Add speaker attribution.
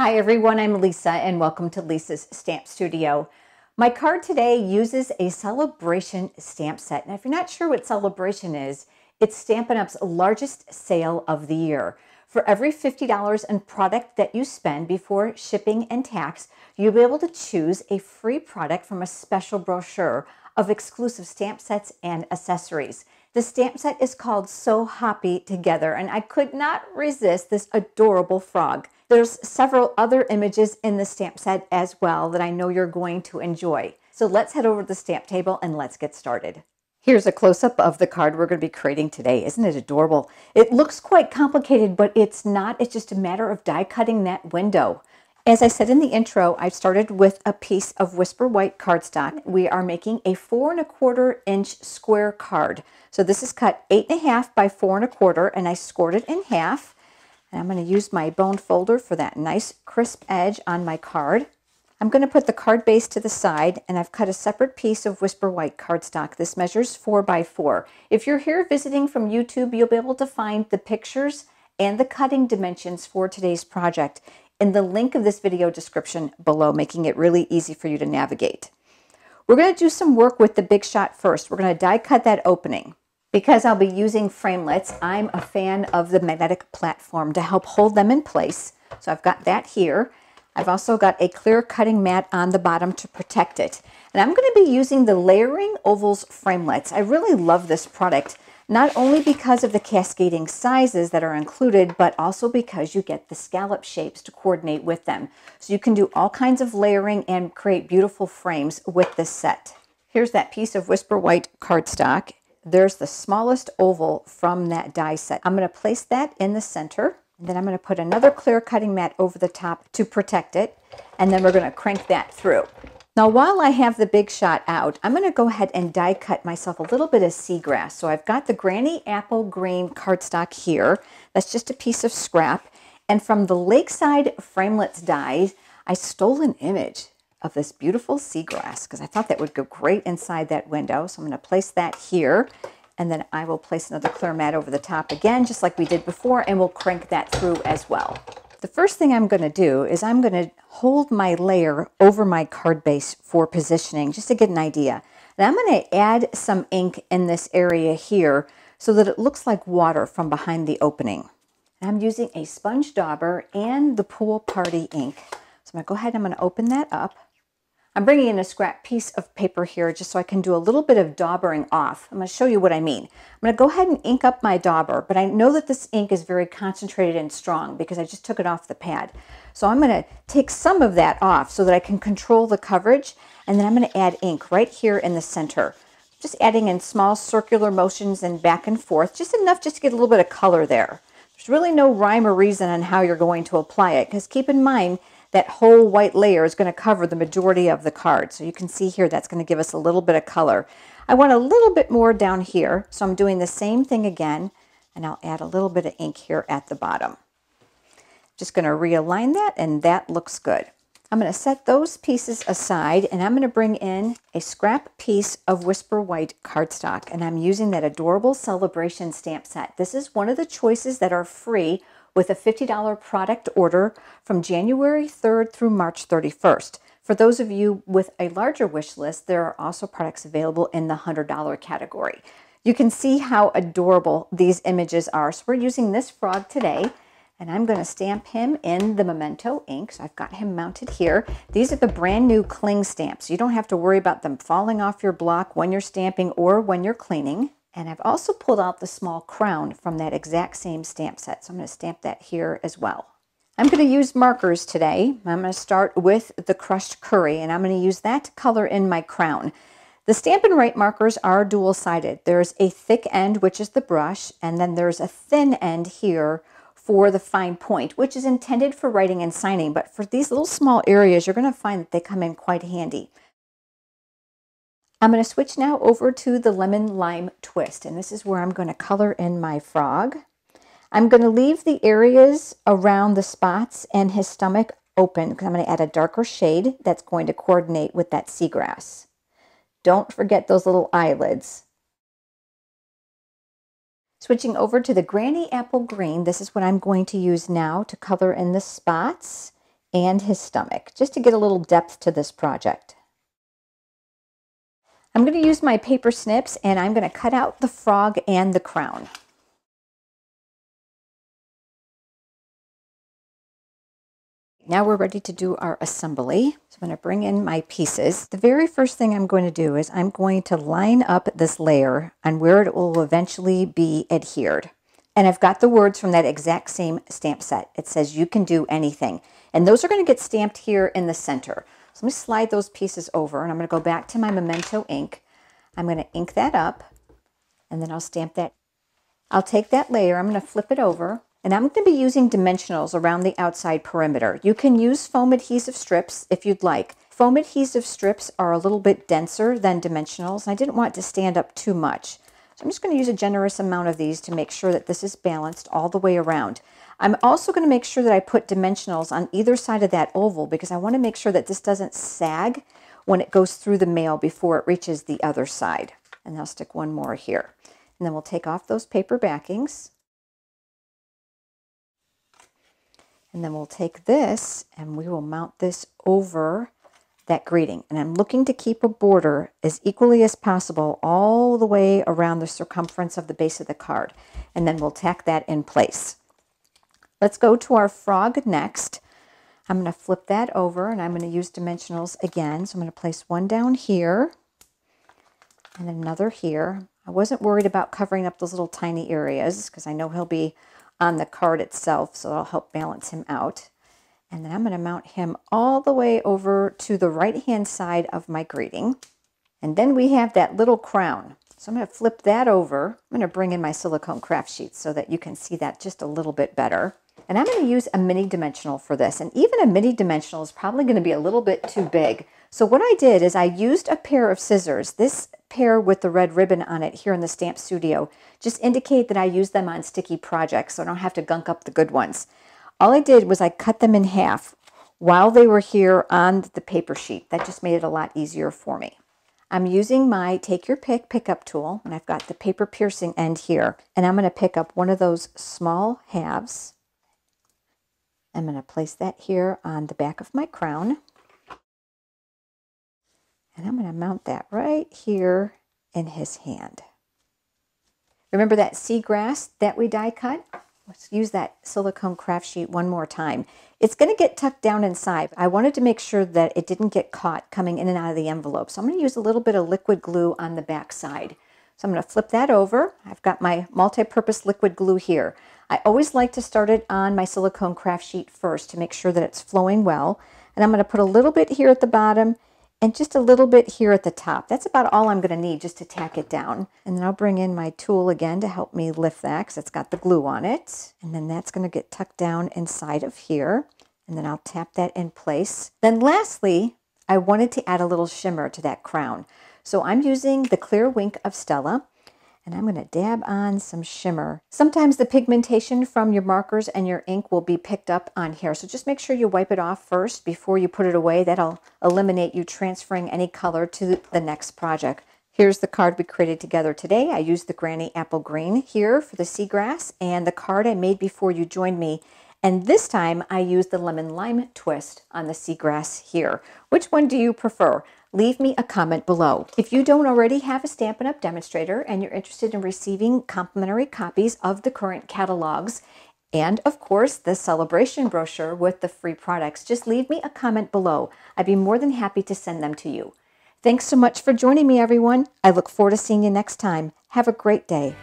Speaker 1: Hi everyone, I'm Lisa and welcome to Lisa's Stamp Studio. My card today uses a Sale-A-Bration stamp set. And if you're not sure what Sale-A-Bration is, it's Stampin' Up's largest sale of the year. For every $50 in product that you spend before shipping and tax, you'll be able to choose a free product from a special brochure of exclusive stamp sets and accessories. The stamp set is called So Hoppy Together, and I could not resist this adorable frog. There's several other images in the stamp set as well that I know you're going to enjoy. So let's head over to the stamp table and let's get started. Here's a close-up of the card we're going to be creating today. Isn't it adorable? It looks quite complicated, but it's not. It's just a matter of die cutting that window. As I said in the intro, I started with a piece of Whisper White cardstock. We are making a 4 1/4 inch square card. So this is cut 8 1/2 by 4 1/4, and I scored it in half. And I'm going to use my bone folder for that nice crisp edge on my card. I'm going to put the card base to the side, and I've cut a separate piece of Whisper White cardstock. This measures 4 by 4. If you're here visiting from YouTube, you'll be able to find the pictures and the cutting dimensions for today's project in the link of this video description below, making it really easy for you to navigate. We're going to do some work with the big shot first. We're going to die cut that opening. Because I'll be using framelits, I'm a fan of the magnetic platform to help hold them in place. So I've got that here. I've also got a clear cutting mat on the bottom to protect it. And I'm going to be using the Layering Ovals framelits. I really love this product, not only because of the cascading sizes that are included, but also because you get the scallop shapes to coordinate with them. So you can do all kinds of layering and create beautiful frames with this set. Here's that piece of Whisper White cardstock. There's the smallest oval from that die set. I'm going to place that in the center. And then I'm going to put another clear cutting mat over the top to protect it. And then we're going to crank that through. Now, while I have the big shot out, I'm going to go ahead and die cut myself a little bit of seagrass. So I've got the Granny Apple Green cardstock here. That's just a piece of scrap. And from the Lakeside Framelits dies, I stole an image of this beautiful seagrass because I thought that would go great inside that window. So I'm going to place that here, and then I will place another clear mat over the top again, just like we did before, and we'll crank that through as well. The first thing I'm going to do is I'm going to hold my layer over my card base for positioning, just to get an idea. And I'm going to add some ink in this area here so that it looks like water from behind the opening. And I'm using a sponge dauber and the Pool Party ink. So I'm going to go ahead and I'm going to open that up. I'm bringing in a scrap piece of paper here just so I can do a little bit of daubering off. I'm going to show you what I mean. I'm going to go ahead and ink up my dauber, but I know that this ink is very concentrated and strong because I just took it off the pad. So I'm going to take some of that off so that I can control the coverage, and then I'm going to add ink right here in the center. Just adding in small circular motions and back and forth, just enough just to get a little bit of color there. There's really no rhyme or reason on how you're going to apply it, because keep in mind that whole white layer is going to cover the majority of the card. So you can see here that's going to give us a little bit of color. I want a little bit more down here, so I'm doing the same thing again, and I'll add a little bit of ink here at the bottom. Just going to realign that, and that looks good. I'm going to set those pieces aside, and I'm going to bring in a scrap piece of Whisper White cardstock, and I'm using that adorable Sale-A-Bration stamp set. This is one of the choices that are free with a $50 product order from January 3rd through March 31st. For those of you with a larger wish list, there are also products available in the $100 category. You can see how adorable these images are. So we're using this frog today, and I'm going to stamp him in the Memento ink. So I've got him mounted here. These are the brand new cling stamps. You don't have to worry about them falling off your block when you're stamping or when you're cleaning. And I've also pulled out the small crown from that exact same stamp set. So I'm going to stamp that here as well. I'm going to use markers today. I'm going to start with the crushed curry, and I'm going to use that to color in my crown. The Stampin' Write markers are dual-sided. There's a thick end, which is the brush, and then there's a thin end here for the fine point, which is intended for writing and signing. But for these little small areas, you're going to find that they come in quite handy. I'm going to switch now over to the Lemon Lime Twist, and this is where I'm going to color in my frog. I'm going to leave the areas around the spots and his stomach open because I'm going to add a darker shade that's going to coordinate with that seagrass. Don't forget those little eyelids. Switching over to the Granny Apple Green, this is what I'm going to use now to color in the spots and his stomach, just to get a little depth to this project. I'm going to use my paper snips and I'm going to cut out the frog and the crown. Now we're ready to do our assembly. So I'm going to bring in my pieces. The very first thing I'm going to do is I'm going to line up this layer on where it will eventually be adhered. And I've got the words from that exact same stamp set. It says you can do anything. And those are going to get stamped here in the center. So I'm going to slide those pieces over and I'm going to go back to my Memento ink. I'm going to ink that up and then I'll stamp that. I'll take that layer, I'm going to flip it over, and I'm going to be using dimensionals around the outside perimeter. You can use foam adhesive strips if you'd like. Foam adhesive strips are a little bit denser than dimensionals, and I didn't want it to stand up too much. So I'm just going to use a generous amount of these to make sure that this is balanced all the way around. I'm also going to make sure that I put dimensionals on either side of that oval because I want to make sure that this doesn't sag when it goes through the mail before it reaches the other side. And I'll stick one more here. And then we'll take off those paper backings. And then we'll take this and we will mount this over that greeting. And I'm looking to keep a border as equally as possible all the way around the circumference of the base of the card. And then we'll tack that in place. Let's go to our frog next. I'm going to flip that over and I'm going to use dimensionals again. So I'm going to place one down here and another here. I wasn't worried about covering up those little tiny areas because I know he'll be on the card itself, so it'll help balance him out. And then I'm going to mount him all the way over to the right-hand side of my greeting. And then we have that little crown. So I'm going to flip that over. I'm going to bring in my silicone craft sheets so that you can see that just a little bit better. And I'm going to use a mini dimensional for this. And even a mini dimensional is probably going to be a little bit too big. So what I did is I used a pair of scissors. This pair with the red ribbon on it here in the Stamp Studio just indicate that I use them on sticky projects so I don't have to gunk up the good ones. All I did was I cut them in half while they were here on the paper sheet. That just made it a lot easier for me. I'm using my Take Your Pick pickup tool and I've got the paper piercing end here. And I'm going to pick up one of those small halves. I'm going to place that here on the back of my crown. And I'm going to mount that right here in his hand. Remember that seagrass that we die cut? Let's use that silicone craft sheet one more time. It's going to get tucked down inside. I wanted to make sure that it didn't get caught coming in and out of the envelope. So I'm going to use a little bit of liquid glue on the back side. So I'm going to flip that over. I've got my multi-purpose liquid glue here. I always like to start it on my silicone craft sheet first to make sure that it's flowing well. And I'm going to put a little bit here at the bottom and just a little bit here at the top. That's about all I'm going to need just to tack it down. And then I'll bring in my tool again to help me lift that because it's got the glue on it. And then that's going to get tucked down inside of here. And then I'll tap that in place. Then lastly, I wanted to add a little shimmer to that crown. So I'm using the Clear Wink of Stella. And I'm going to dab on some shimmer. Sometimes the pigmentation from your markers and your ink will be picked up on here. So just make sure you wipe it off first before you put it away. That'll eliminate you transferring any color to the next project. Here's the card we created together today. I used the Granny Apple Green here for the seagrass and the card I made before you joined me. And this time I used the Lemon Lime twist on the seagrass here. Which one do you prefer? Leave me a comment below. If you don't already have a Stampin' Up! Demonstrator and you're interested in receiving complimentary copies of the current catalogs and, of course, the Sale-A-Bration brochure with the free products, just leave me a comment below. I'd be more than happy to send them to you. Thanks so much for joining me, everyone. I look forward to seeing you next time. Have a great day.